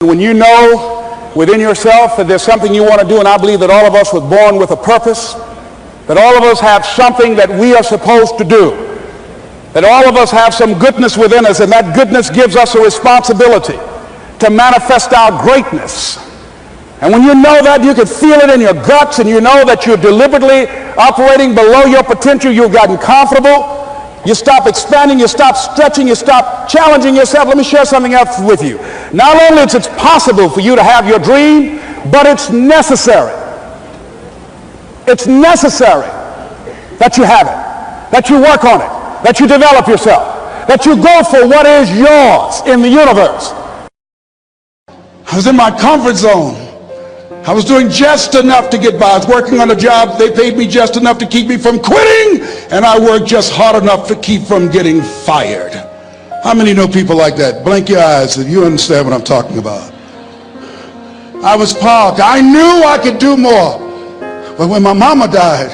When you know within yourself that there's something you want to do, and I believe that all of us were born with a purpose, that all of us have something that we are supposed to do, that all of us have some goodness within us, and that goodness gives us a responsibility to manifest our greatness. And when you know that, you can feel it in your guts, and you know that you're deliberately operating below your potential. You've gotten comfortable. You stop expanding, you stop stretching, you stop challenging yourself. Let me share something else with you. Not only is it possible for you to have your dream, but it's necessary. It's necessary that you have it, that you work on it, that you develop yourself, that you go for what is yours in the universe. I was in my comfort zone. I was doing just enough to get by. I was working on a job. They paid me just enough to keep me from quitting, and I worked just hard enough to keep from getting fired. How many know people like that? Blink your eyes if you understand what I'm talking about. I was parked. I knew I could do more. But when my mama died,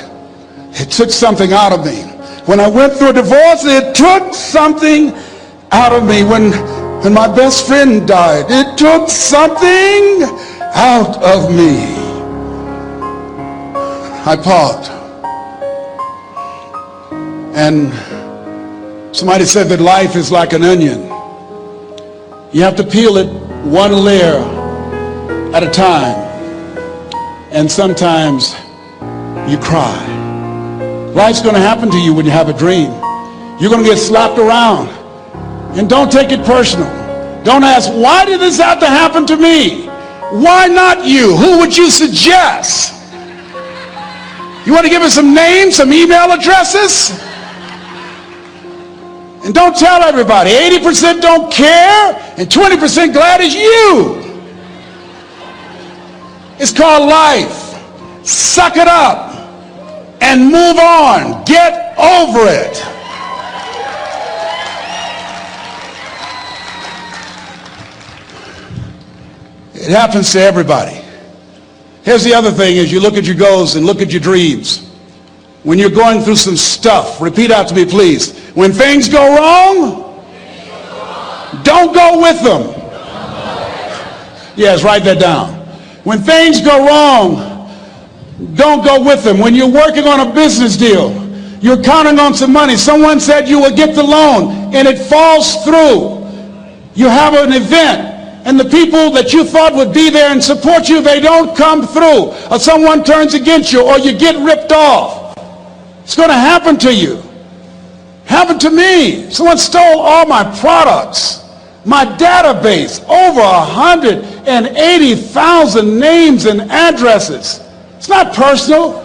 it took something out of me. When I went through a divorce, it took something out of me. When my best friend died, it took something out of me. I parked. And somebody said that life is like an onion. You have to peel it one layer at a time. And sometimes you cry. Life's going to happen to you when you have a dream. You're going to get slapped around. And don't take it personal. Don't ask, why did this have to happen to me? Why not you? Who would you suggest? You want to give us some names, some email addresses? And don't tell everybody. 80% don't care and 20% glad it's you. It's called life. Suck it up and move on. Get over it. It happens to everybody. Here's the other thing: as you look at your goals and look at your dreams, when you're going through some stuff, repeat out to me, please. When things go wrong, don't go with them. Yes, write that down. When things go wrong, don't go with them. When you're working on a business deal, you're counting on some money. Someone said you will get the loan, and it falls through. You have an event, and the people that you thought would be there and support you, they don't come through. Or someone turns against you, or you get ripped off. It's going to happen to you. Happened to me. Someone stole all my products, my database, over 180,000 names and addresses. It's not personal.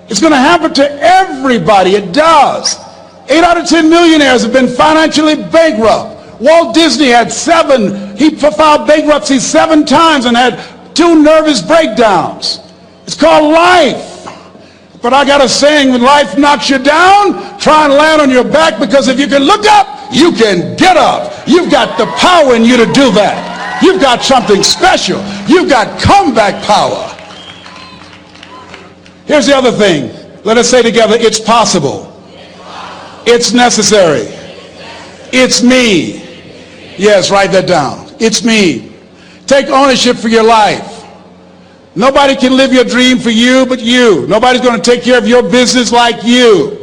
It's going to happen to everybody. It does. 8 out of 10 millionaires have been financially bankrupt. Walt Disney had he filed bankruptcy 7 times and had 2 nervous breakdowns. It's called life. But I got a saying: when life knocks you down, try and land on your back, because if you can look up, you can get up. You've got the power in you to do that. You've got something special. You've got comeback power. Here's the other thing. Let us say together, it's possible. It's necessary. It's me. Yes, write that down. It's me. Take ownership for your life. Nobody can live your dream for you but you. Nobody's going to take care of your business like you.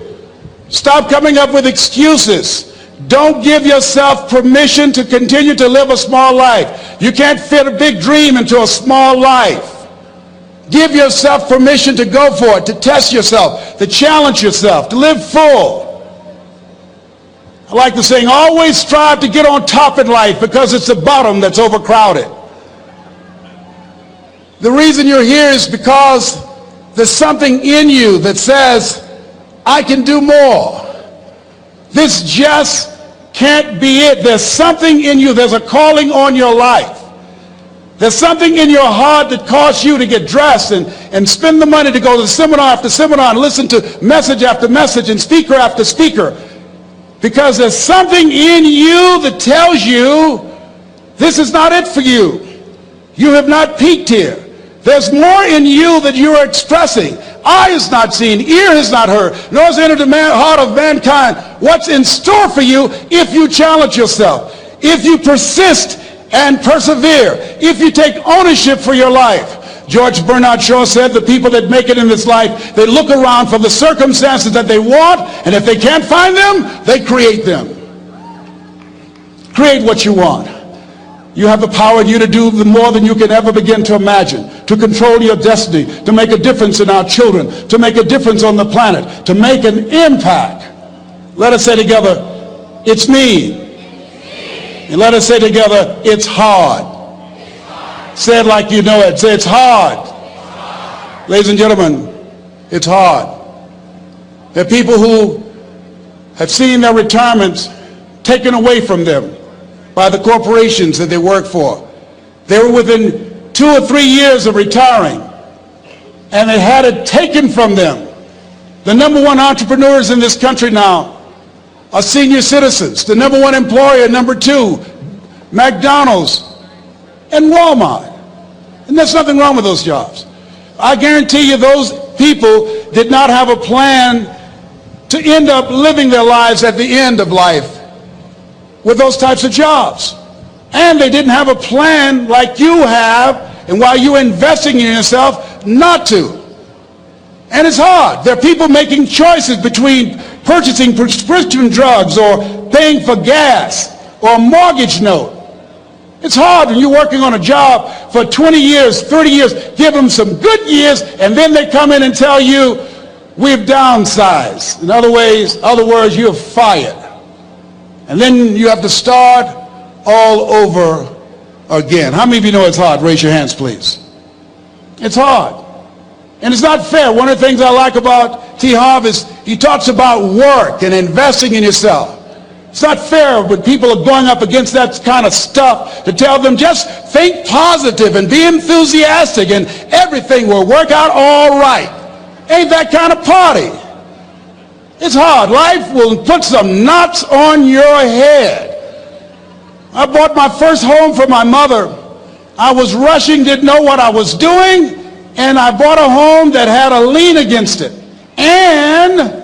Stop coming up with excuses. Don't give yourself permission to continue to live a small life. You can't fit a big dream into a small life. Give yourself permission to go for it, to test yourself, to challenge yourself, to live full. I like the saying, always strive to get on top in life, because it's the bottom that's overcrowded. The reason you're here is because there's something in you that says, I can do more. This just can't be it. There's something in you. There's a calling on your life. There's something in your heart that caused you to get dressed and spend the money to go to seminar after seminar and listen to message after message and speaker after speaker. Because there's something in you that tells you this is not it for you. You have not peaked here. There's more in you that you are expressing. Eye has not seen, ear has not heard, nor has entered the heart of mankind what's in store for you if you challenge yourself, if you persist and persevere. If you take ownership for your life. George Bernard Shaw said the people that make it in this life, they look around for the circumstances that they want, and if they can't find them, they create them. Create what you want. You have the power in you to do more than you can ever begin to imagine, to control your destiny, to make a difference in our children, to make a difference on the planet, to make an impact. Let us say together, it's me. And let us say together, it's hard. Say it like you know it. Say it's hard. Ladies and gentlemen, it's hard. There are people who have seen their retirements taken away from them by the corporations that they work for. They were within 2 or 3 years of retiring, and they had it taken from them. The number one entrepreneurs in this country now are senior citizens. The number one employer, number two, McDonald's and Walmart. And there's nothing wrong with those jobs. I guarantee you those people did not have a plan to end up living their lives at the end of life with those types of jobs. And they didn't have a plan like you have, and while you're investing in yourself, not to. And it's hard. There are people making choices between purchasing prescription drugs or paying for gas or a mortgage note. It's hard when you're working on a job for 20 years, 30 years, give them some good years, and then they come in and tell you, we've downsized. In other words, you're fired. And then you have to start all over again. How many of you know it's hard? Raise your hands, please. It's hard. And it's not fair. One of the things I like about T. Harv is he talks about work and investing in yourself. It's not fair when people are going up against that kind of stuff to tell them just think positive and be enthusiastic and everything will work out all right. Ain't that kind of party. It's hard. Life will put some knots on your head. I bought my first home for my mother. I was rushing, didn't know what I was doing, and I bought a home that had a lien against it. And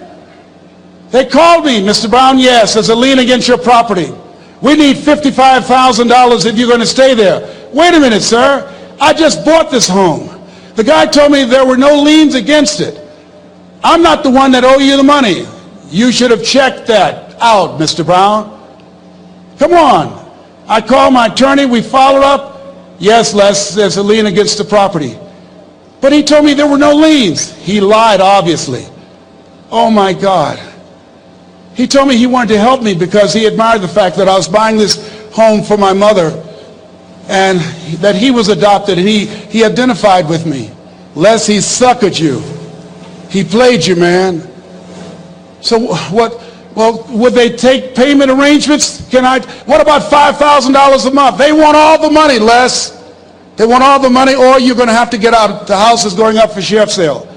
they called me, Mr. Brown, yes, there's a lien against your property. We need $55,000 if you're going to stay there. Wait a minute, sir. I just bought this home. The guy told me there were no liens against it. I'm not the one that owe you the money. You should have checked that out, Mr. Brown. Come on. I called my attorney. We followed up. Yes, Les, there's a lien against the property. But he told me there were no liens. He lied, obviously. Oh, my God. He told me he wanted to help me because he admired the fact that I was buying this home for my mother and that he was adopted, and he identified with me. Les, he suckered you. He played you, man. So what? Well, would they take payment arrangements? What about $5,000 a month? They want all the money, Les. They want all the money, or you're going to have to get out. The house is going up for sheriff's sale.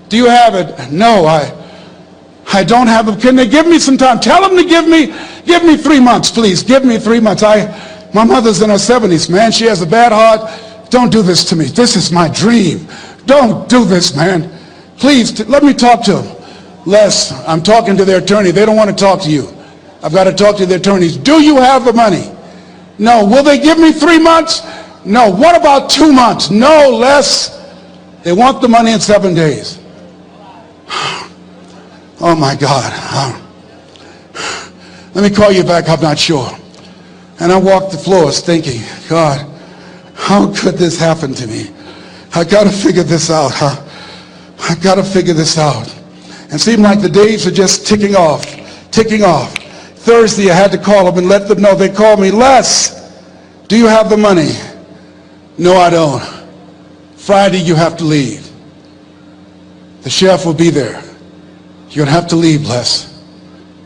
Do you have it? No, I don't have it. Can they give me some time? Tell them to give me 3 months, please. Give me 3 months. My mother's in her 70s, man. She has a bad heart. Don't do this to me. This is my dream. Don't do this, man. Please, let me talk to them. Les, I'm talking to their attorney. They don't want to talk to you. I've got to talk to their attorneys. Do you have the money? No. Will they give me 3 months? No. What about 2 months? No, Les. They want the money in 7 days. Oh, my God. Let me call you back. I'm not sure. And I walked the floors thinking, God, how could this happen to me? I got to figure this out. I got to figure this out. And it seemed like the days are just ticking off. Thursday, I had to call them and let them know. They called me, Les, do you have the money? No, I don't. Friday, you have to leave. The sheriff will be there. You're going to have to leave, Les.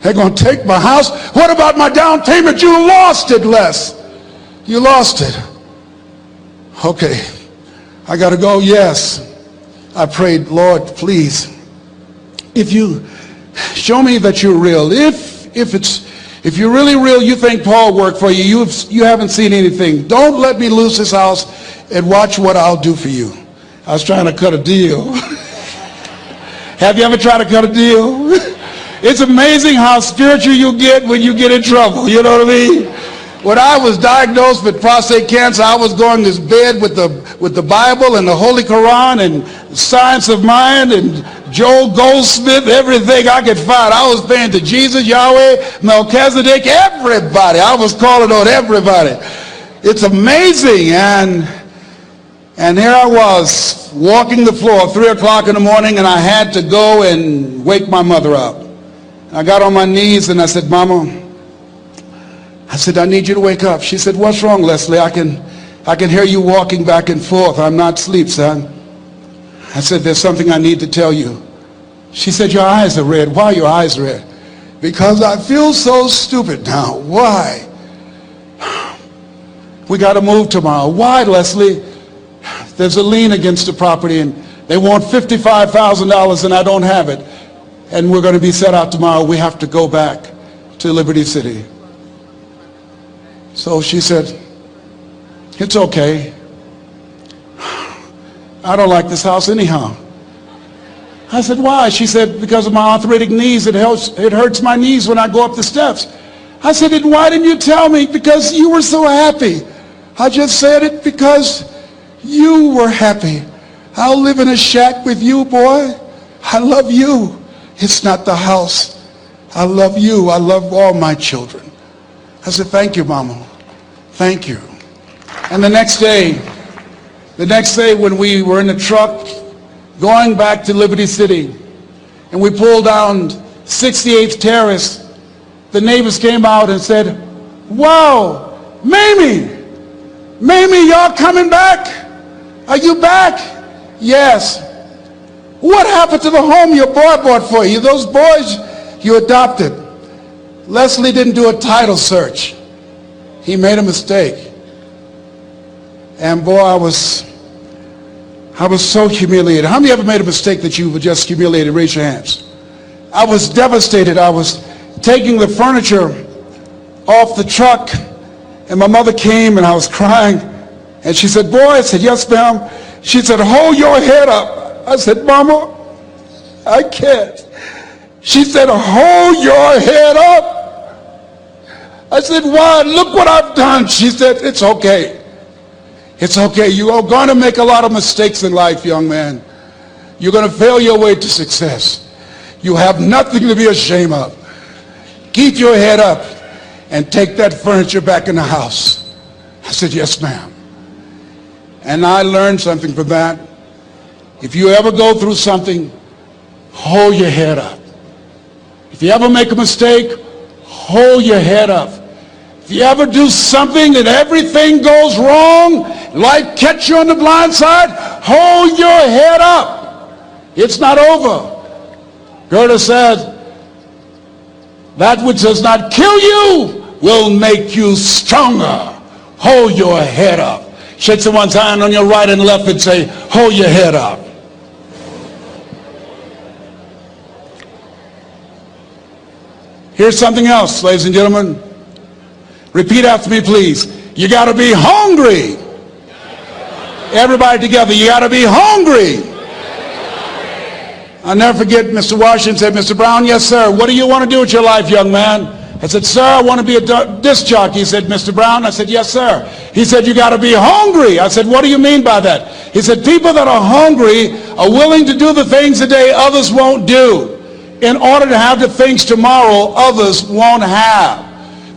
They're going to take my house. What about my down payment? You lost it, Les. You lost it. Okay. I got to go. Yes. I prayed, Lord, please, if you show me that you're real, if you're really real, you think Paul worked for you, you haven't seen anything. Don't let me lose this house and watch what I'll do for you. I was trying to cut a deal. Have you ever tried to cut a deal? It's amazing how spiritual you get when you get in trouble. You know what I mean? When I was diagnosed with prostate cancer, I was going to bed with the Bible and the Holy Quran and Science of Mind and Joel Goldsmith, everything I could find. I was praying to Jesus, Yahweh, Melchizedek, everybody. I was calling on everybody. It's amazing. And here I was walking the floor 3 o'clock in the morning, and I had to go and wake my mother up. I got on my knees and I said, Mama, I said, I need you to wake up. She said, what's wrong, Leslie? I can hear you walking back and forth. I'm not asleep, son. I said, there's something I need to tell you. She said, your eyes are red. Why are your eyes red? Because I feel so stupid now. Why? We got to move tomorrow. Why, Leslie? There's a lien against the property and they want $55,000 and I don't have it. And we're going to be set out tomorrow. We have to go back to Liberty City. So she said, it's okay. I don't like this house anyhow. I said, why? She said, because of my arthritic knees, it hurts my knees when I go up the steps. I said, and why didn't you tell me? Because you were so happy. I just said it because you were happy. I'll live in a shack with you, boy. I love you. It's not the house. I love you. I love all my children. I said, thank you, Mama. Thank you. And the next day when we were in the truck going back to Liberty City and we pulled down 68th Terrace, the neighbors came out and said, wow, Mamie, y'all coming back? Are you back? Yes. What happened to the home your boy bought for you? Those boys you adopted. Leslie didn't do a title search. He made a mistake. And boy, I was so humiliated. How many ever made a mistake that you were just humiliated? Raise your hands. I was devastated. I was taking the furniture off the truck and my mother came and I was crying and she said, boy, I said, yes, ma'am. She said, hold your head up. I said, Mama, I can't. She said, hold your head up. I said, why? Look what I've done. She said, it's okay. It's okay. You are going to make a lot of mistakes in life, young man. You're going to fail your way to success. You have nothing to be ashamed of. Keep your head up and take that furniture back in the house. I said, yes, ma'am. And I learned something from that. If you ever go through something, hold your head up. If you ever make a mistake, hold your head up. If you ever do something and everything goes wrong, life catch you on the blind side, hold your head up. It's not over. Goethe said, that which does not kill you will make you stronger. Hold your head up. Shake someone's hand on your right and left and say, hold your head up. Here's something else, ladies and gentlemen. Repeat after me, please. You got to be hungry. Everybody together, you got to be hungry. I'll never forget Mr. Washington said, Mr. Brown, yes, sir. What do you want to do with your life, young man? I said, sir, I want to be a disc jockey. He said, Mr. Brown? I said, yes, sir. He said, you got to be hungry. I said, what do you mean by that? He said, people that are hungry are willing to do the things today others won't do in order to have the things tomorrow others won't have.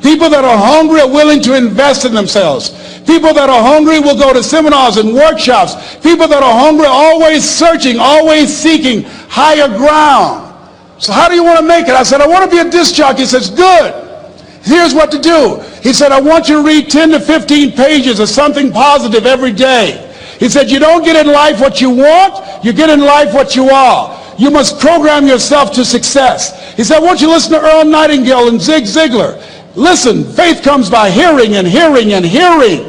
People that are hungry are willing to invest in themselves. People that are hungry will go to seminars and workshops. People that are hungry are always searching, always seeking higher ground. So how do you want to make it? I said, I want to be a disc jockey. He says, good. Here's what to do. He said, I want you to read 10 to 15 pages of something positive every day. He said, you don't get in life what you want, you get in life what you are. You must program yourself to success. He said, I want you to listen to Earl Nightingale and Zig Ziglar. Listen, faith comes by hearing and hearing and hearing.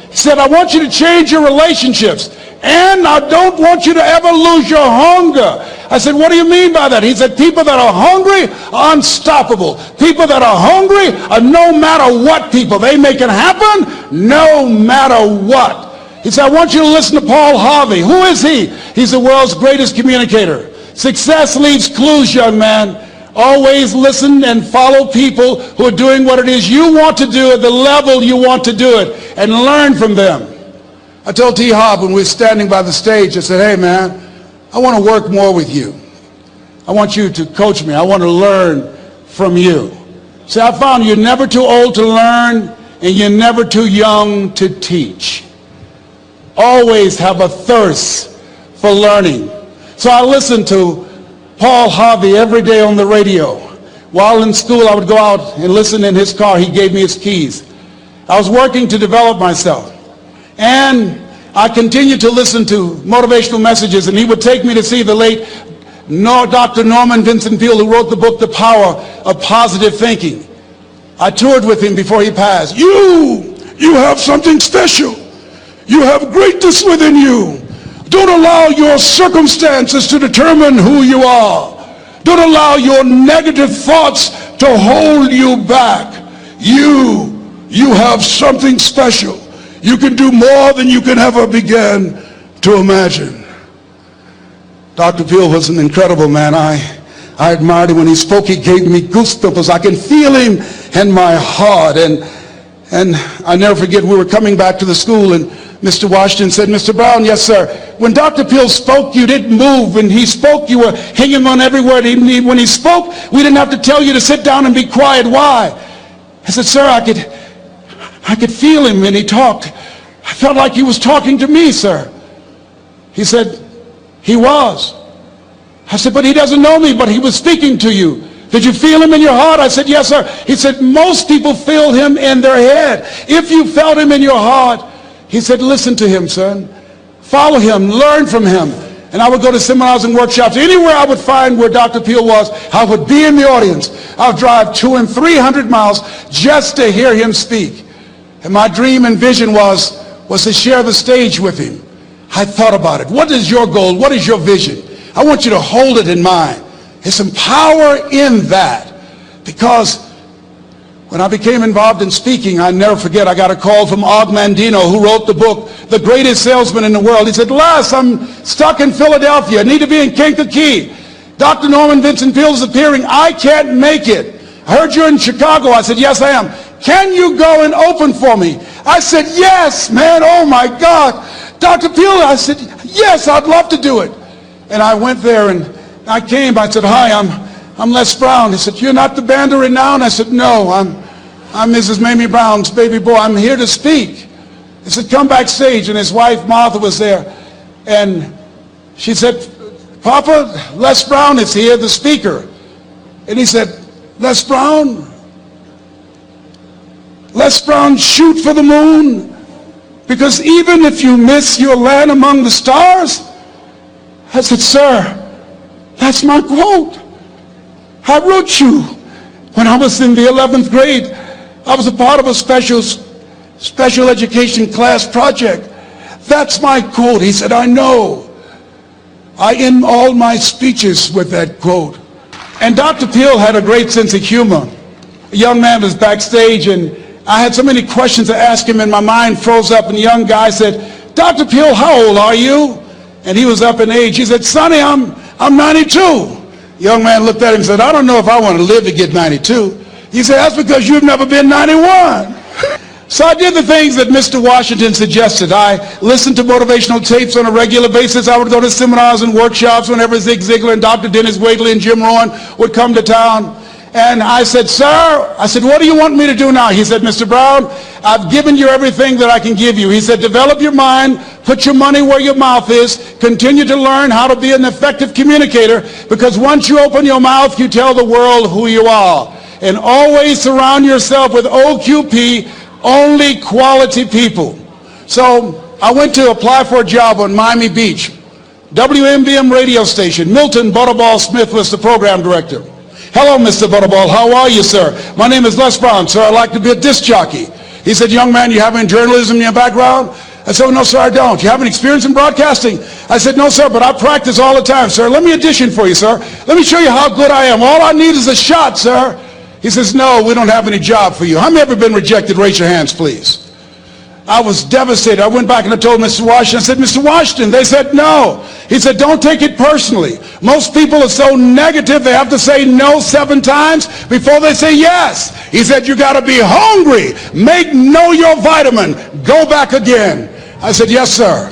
He said, I want you to change your relationships. And I don't want you to ever lose your hunger. I said, what do you mean by that? He said, people that are hungry are unstoppable. People that are hungry are no matter what people. They make it happen no matter what. He said, I want you to listen to Paul Harvey. Who is he? He's the world's greatest communicator. Success leaves clues, young man. Always listen and follow people who are doing what it is you want to do at the level you want to do it, and learn from them. I told T. Hobb when we were standing by the stage, I said, hey man, I want to work more with you. I want you to coach me. I want to learn from you. See, I found you're never too old to learn and you're never too young to teach. Always have a thirst for learning. So I listened to Paul Harvey every day on the radio. While in school, I would go out and listen in his car. He gave me his keys. I was working to develop myself. And I continued to listen to motivational messages, and he would take me to see the late Dr. Norman Vincent Peale, who wrote the book, The Power of Positive Thinking. I toured with him before he passed. You have something special. You have greatness within you. Don't allow your circumstances to determine who you are. Don't allow your negative thoughts to hold you back. You have something special. You can do more than you can ever begin to imagine. Dr. Peale was an incredible man. I admired him. When he spoke, he gave me goosebumps. I can feel him in my heart. And I never forget, we were coming back to the school, and Mr. Washington said, Mr. Brown, yes, sir. When Dr. Peale spoke, you didn't move. When he spoke, you were hanging on every word. When he spoke, we didn't have to tell you to sit down and be quiet. Why? I said, sir, I could feel him when he talked. I felt like he was talking to me, sir. He said, he was. I said, but he doesn't know me, but he was speaking to you. Did you feel him in your heart? I said, yes, sir. He said, most people feel him in their head. If you felt him in your heart, he said, listen to him, son. Follow him, learn from him. And I would go to seminars and workshops. Anywhere I would find where Dr. Peale was, I would be in the audience. I would drive 200 and 300 miles just to hear him speak. And my dream and vision was to share the stage with him. I thought about it. What is your goal? What is your vision? I want you to hold it in mind. There's some power in that. Because when I became involved in speaking, I never forget, I got a call from Og Mandino, who wrote the book, The Greatest Salesman in the World. He said, Les, I'm stuck in Philadelphia. I need to be in Kankakee. Dr. Norman Vincent Peale is appearing. I can't make it. I heard you're in Chicago. I said, yes, I am. Can you go and open for me? I said, yes, man. Oh, my God. Dr. Peale, I said, yes, I'd love to do it. And I went there, and I came. I said, hi, I'm Les Brown. He said, you're not the band of renown? I said, no, I'm Mrs. Mamie Brown's baby boy. I'm here to speak. He said, come backstage. And his wife, Martha, was there. And she said, Papa, Les Brown is here, the speaker. And he said, Les Brown, shoot for the moon. Because even if you miss, you'll land among the stars. I said, sir, that's my quote. I wrote you when I was in the 11th grade. I was a part of a special education class project. That's my quote. He said, I know. I end all my speeches with that quote. And Dr. Peale had a great sense of humor. A young man was backstage, and I had so many questions to ask him, and my mind froze up, and the young guy said, Dr. Peale, how old are you? And he was up in age. He said, Sonny, I'm 92. The young man looked at him and said, I don't know if I want to live to get 92. He said, that's because you've never been 91. So I did the things that Mr. Washington suggested. I listened to motivational tapes on a regular basis. I would go to seminars and workshops whenever Zig Ziglar and Dr. Dennis Wagley and Jim Rohn would come to town. And I said, sir, what do you want me to do now? He said, Mr. Brown, I've given you everything that I can give you. He said, develop your mind, put your money where your mouth is, continue to learn how to be an effective communicator, because once you open your mouth, you tell the world who you are. And always surround yourself with OQP, only quality people. So I went to apply for a job on Miami Beach. WMBM radio station. Milton Butterball Smith was the program director. Hello, Mr. Butterball. How are you, sir? My name is Les Brown, sir. I'd like to be a disc jockey. He said, young man, you have any journalism in your background? I said, no, sir, I don't. You have any experience in broadcasting? I said, no, sir, but I practice all the time, sir. Let me audition for you, sir. Let me show you how good I am. All I need is a shot, sir. He says, no, we don't have any job for you. How many ever been rejected? Raise your hands, please. I was devastated. I went back and I told Mr. Washington, I said, Mr. Washington, they said no. He said, don't take it personally. Most people are so negative, they have to say no 7 times before they say yes. He said, you got to be hungry. Know your vitamin. Go back again. I said, yes, sir.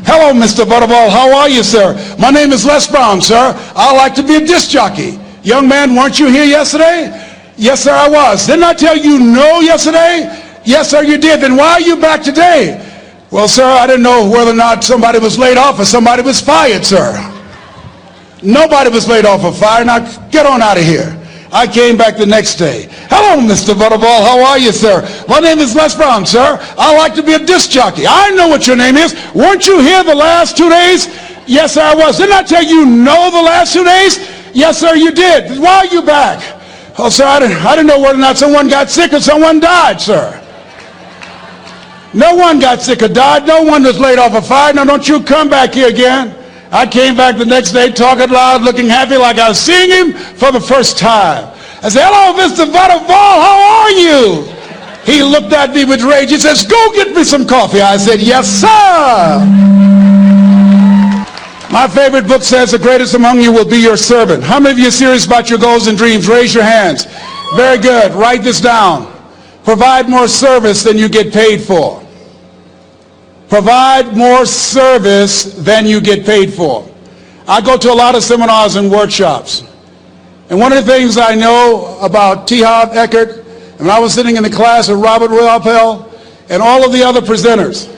Hello, Mr. Butterball. How are you, sir? My name is Les Brown, sir. I like to be a disc jockey. Young man, weren't you here yesterday? Yes, sir, I was. Didn't I tell you no yesterday? Yes, sir, you did. Then why are you back today? Well, sir, I didn't know whether or not somebody was laid off or somebody was fired, sir. Nobody was laid off or fired. Now, get on out of here. I came back the next day. Hello, Mr. Butterball. How are you, sir? My name is Les Brown, sir. I like to be a disc jockey. I know what your name is. Weren't you here the last 2 days? Yes, sir, I was. Didn't I tell you no the last 2 days? Yes, sir, you did. Why are you back? Oh, sir, I didn't know whether or not someone got sick or someone died, sir. No one got sick or died. No one was laid off or fired. Now, don't you come back here again. I came back the next day talking loud, looking happy like I was seeing him for the first time. I said, hello, Mr. Butterball, how are you? He looked at me with rage. He says, go get me some coffee. I said, yes, sir. My favorite book says, the greatest among you will be your servant. How many of you are serious about your goals and dreams? Raise your hands. Very good. Write this down. Provide more service than you get paid for. Provide more service than you get paid for. I go to a lot of seminars and workshops. And one of the things I know about T. Harv Eckert, and I was sitting in the class with Robert Ruppel and all of the other presenters,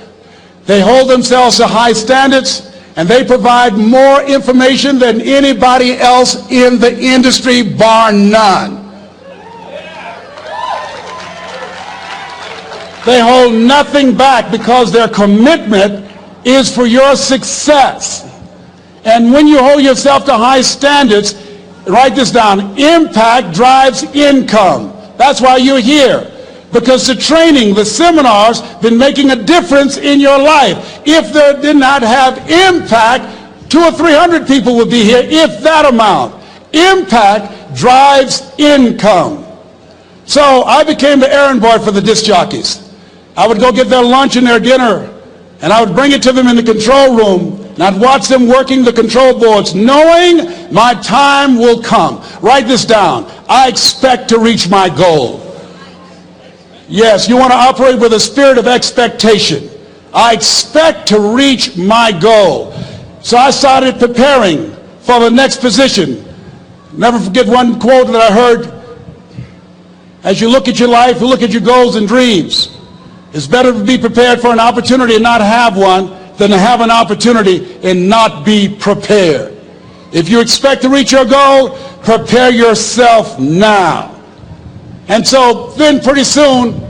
they hold themselves to high standards and they provide more information than anybody else in the industry, bar none. They hold nothing back because their commitment is for your success. And when you hold yourself to high standards, write this down, impact drives income. That's why you're here. Because the training, the seminars, been making a difference in your life. If they did not have impact, 200 or 300 people would be here, if that amount. Impact drives income. So I became the errand boy for the disc jockeys. I would go get their lunch and their dinner, and I would bring it to them in the control room, and I'd watch them working the control boards, knowing my time will come. Write this down. I expect to reach my goal. Yes, you want to operate with a spirit of expectation. I expect to reach my goal. So I started preparing for the next position. Never forget one quote that I heard. As you look at your life, you look at your goals and dreams. It's better to be prepared for an opportunity and not have one than to have an opportunity and not be prepared. If you expect to reach your goal, prepare yourself now. And so then pretty soon,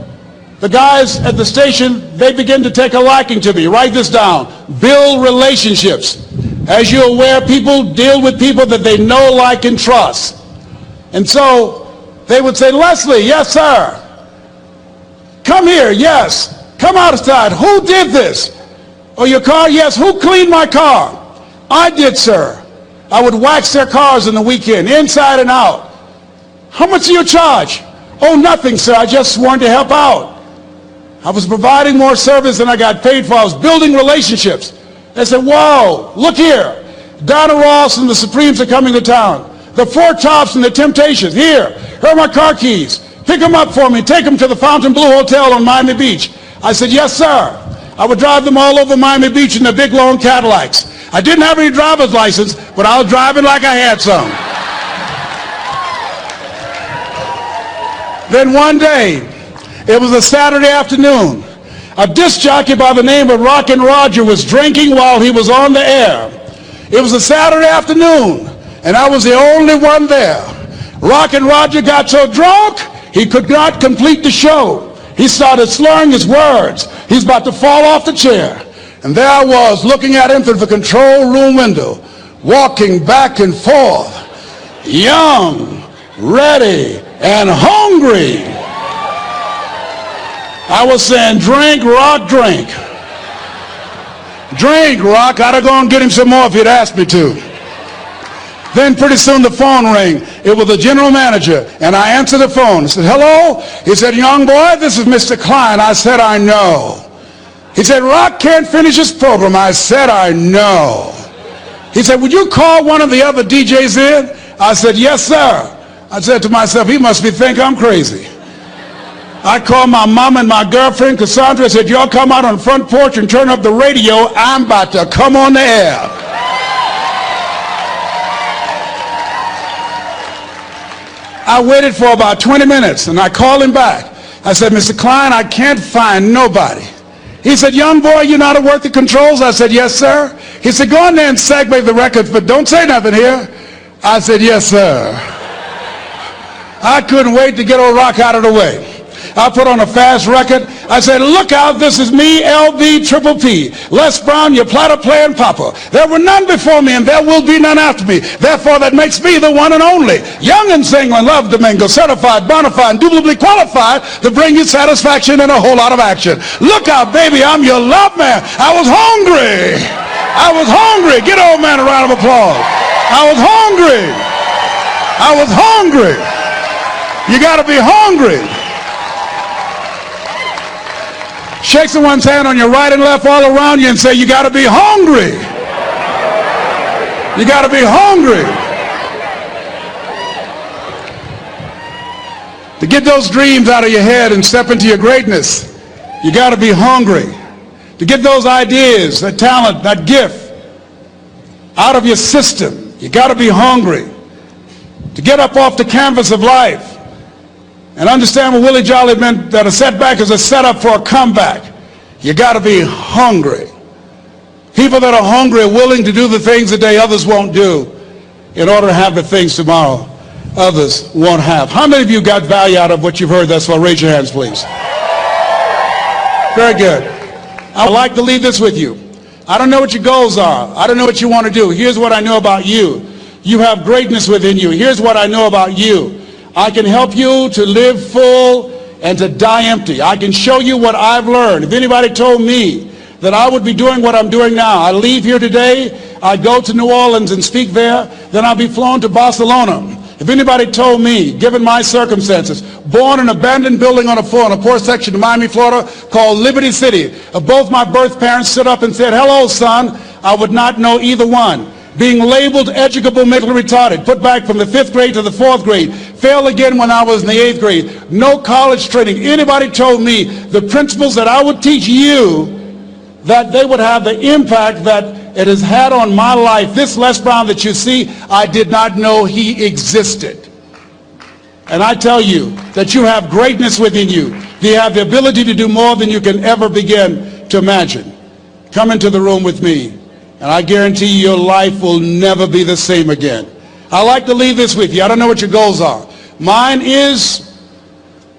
the guys at the station, they begin to take a liking to me. Write this down. Build relationships. As you're aware, people deal with people that they know, like, and trust. And so they would say, Leslie, yes, sir. Come here, yes. Come outside. Who did this? Oh, your car? Yes. Who cleaned my car? I did, sir. I would wax their cars on the weekend, inside and out. How much do you charge? Oh, nothing, sir. I just wanted to help out. I was providing more service than I got paid for. I was building relationships. They said, whoa, look here. Donna Ross and the Supremes are coming to town. The Four Tops and the Temptations. Here are my car keys. Pick them up for me. Take them to the Fontainebleau Hotel on Miami Beach. I said, yes, sir. I would drive them all over Miami Beach in the big, long Cadillacs. I didn't have any driver's license, but I was driving like I had some. Then one day, it was a Saturday afternoon, a disc jockey by the name of Rockin' Roger was drinking while he was on the air. It was a Saturday afternoon, and I was the only one there. Rockin' Roger got so drunk, he could not complete the show. He started slurring his words. He's about to fall off the chair. And there I was, looking at him through the control room window, walking back and forth, young, ready, and hungry. I was saying, drink, Rock, drink. Drink, Rock. I'd have gone and get him some more if he'd asked me to. Then pretty soon the phone rang. It was the general manager, and I answered the phone. I said, hello? He said, young boy, this is Mr. Klein. I said, I know. He said, Rock can't finish his program. I said, I know. He said, would you call one of the other DJs in? I said, yes, sir. I said to myself, he must think I'm crazy. I called my mom and my girlfriend, Cassandra. I said, y'all come out on the front porch and turn up the radio. I'm about to come on the air. I waited for about 20 minutes, and I called him back. I said, Mr. Klein, I can't find nobody. He said, young boy, you know how to work the controls? I said, yes, sir. He said, go in there and segue the records, but don't say nothing here. I said, yes, sir. I couldn't wait to get old Rock out of the way. I put on a fast record. I said, look out, this is me, LB Triple P. Les Brown, your platter playing papa. There were none before me, and there will be none after me. Therefore, that makes me the one and only. Young and single and love to mingle, certified, bona fide, indubitably qualified to bring you satisfaction and a whole lot of action. Look out, baby, I'm your love man. I was hungry. I was hungry. Get old man a round of applause. I was hungry. I was hungry. You got to be hungry. Shake someone's hand on your right and left all around you and say, you got to be hungry. You got to be hungry. To get those dreams out of your head and step into your greatness, you got to be hungry. To get those ideas, that talent, that gift out of your system, you got to be hungry. To get up off the canvas of life and understand what Willie Jolly meant, that a setback is a setup for a comeback. You got to be hungry. People that are hungry are willing to do the things today others won't do in order to have the things tomorrow others won't have. How many of you got value out of what you've heard thus far? Raise your hands, please. Very good. I would like to leave this with you. I don't know what your goals are. I don't know what you want to do. Here's what I know about you. You have greatness within you. Here's what I know about you. I can help you to live full and to die empty. I can show you what I've learned. If anybody told me that I would be doing what I'm doing now, I leave here today, I go to New Orleans and speak there, then I'll be flown to Barcelona. If anybody told me, given my circumstances, born in an abandoned building on a poor section of Miami, Florida, called Liberty City, both my birth parents stood up and said, hello, son, I would not know either one. Being labeled educable mentally retarded, put back from the 5th grade to the 4th grade, failed again when I was in the 8th grade, no college training. Anybody told me the principles that I would teach you, that they would have the impact that it has had on my life. This Les Brown that you see, I did not know he existed. And I tell you that you have greatness within you. You have the ability to do more than you can ever begin to imagine. Come into the room with me. And I guarantee you your life will never be the same again. I'd like to leave this with you. I don't know what your goals are. Mine is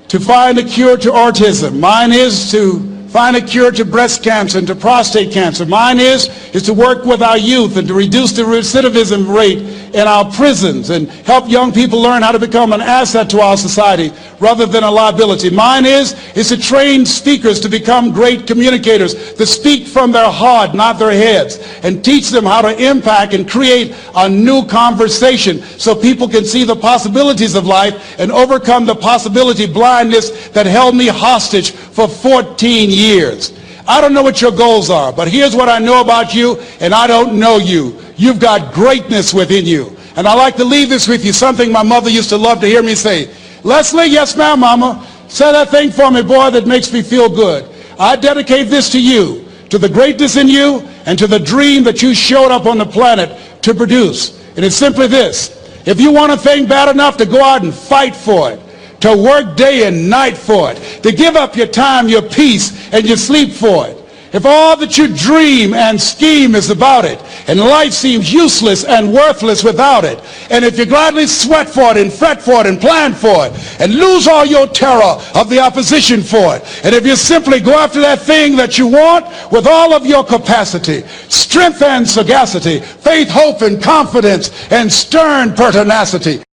to find a cure to autism. Mine is to find a cure to breast cancer and to prostate cancer. Mine is to work with our youth and to reduce the recidivism rate in our prisons and help young people learn how to become an asset to our society rather than a liability. Mine is to train speakers to become great communicators, to speak from their heart, not their heads, and teach them how to impact and create a new conversation so people can see the possibilities of life and overcome the possibility blindness that held me hostage for 14 years. I don't know what your goals are, but here's what I know about you, and I don't know you. You've got greatness within you. And I like to leave this with you, something my mother used to love to hear me say. Leslie, yes ma'am, mama. Say that thing for me, boy, that makes me feel good. I dedicate this to you, to the greatness in you, and to the dream that you showed up on the planet to produce. And it's simply this. If you want a thing bad enough to go out and fight for it, to work day and night for it, to give up your time, your peace, and your sleep for it. If all that you dream and scheme is about it, and life seems useless and worthless without it, and if you gladly sweat for it and fret for it and plan for it, and lose all your terror of the opposition for it, and if you simply go after that thing that you want with all of your capacity, strength and sagacity, faith, hope, and confidence, and stern pertinacity,